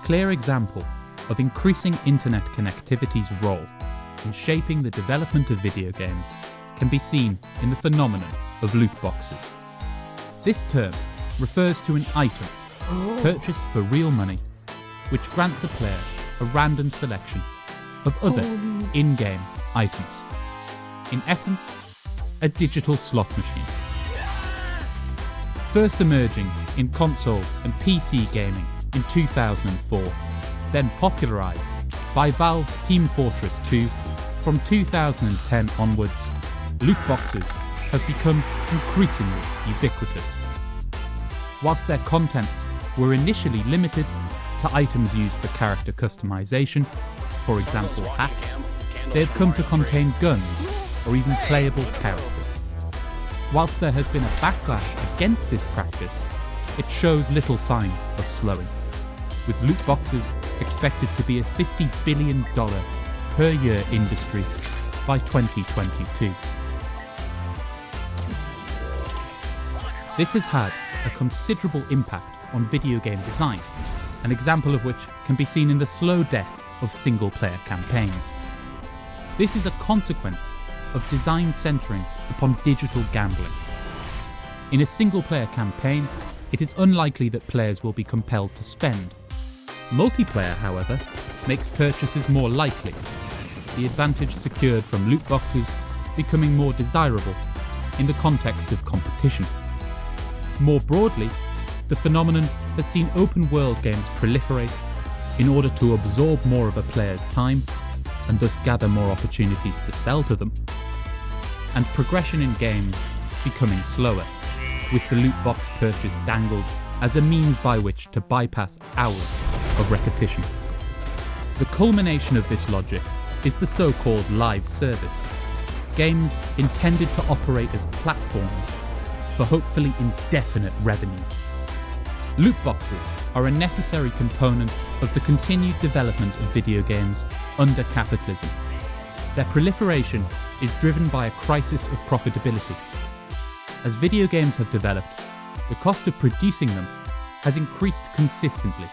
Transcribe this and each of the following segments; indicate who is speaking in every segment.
Speaker 1: clear example of increasing internet connectivity's role in shaping the development of video games can be seen in the phenomenon of loot boxes. This term refers to an item purchased for real money, which grants a player a random selection of other in-game items. In essence, a digital slot machine. First emerging in console and PC gaming in 2004, then popularised by Valve's Team Fortress 2 from 2010 onwards, loot boxes have become increasingly ubiquitous. Whilst their contents were initially limited to items used for character customization, for example hats, they have come to contain guns or even playable characters. Whilst there has been a backlash against this practice, it shows little sign of slowing, with loot boxes expected to be a $50 billion per year industry by 2022. This has had a considerable impact on video game design, an example of which can be seen in the slow death of single-player campaigns. This is a consequence of design centering upon digital gambling. In a single-player campaign, it is unlikely that players will be compelled to spend. Multiplayer, however, makes purchases more likely, the advantage secured from loot boxes becoming more desirable in the context of competition. More broadly, the phenomenon has seen open-world games proliferate in order to absorb more of a player's time and thus gather more opportunities to sell to them, and progression in games becoming slower, with the loot box purchase dangled as a means by which to bypass hours of repetition. The culmination of this logic is the so-called live service, games intended to operate as platforms for hopefully indefinite revenue. Loot boxes are a necessary component of the continued development of video games under capitalism. Their proliferation is driven by a crisis of profitability. As video games have developed, the cost of producing them has increased consistently,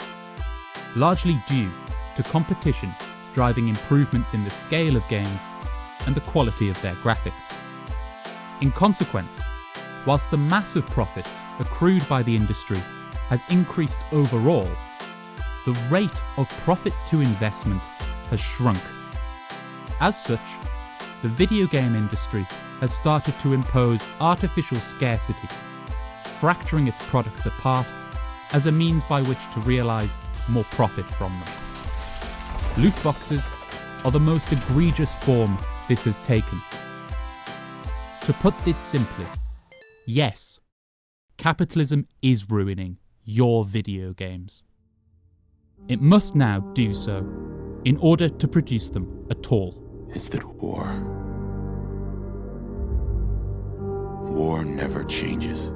Speaker 1: largely due to competition driving improvements in the scale of games and the quality of their graphics. In consequence, whilst the massive profits accrued by the industry has increased overall, the rate of profit to investment has shrunk. As such, the video game industry has started to impose artificial scarcity, fracturing its products apart as a means by which to realise more profit from them. Loot boxes are the most egregious form this has taken. To put this simply, yes, capitalism is ruining your video games. It must now do so in order to produce them at all.
Speaker 2: It's that war never changes.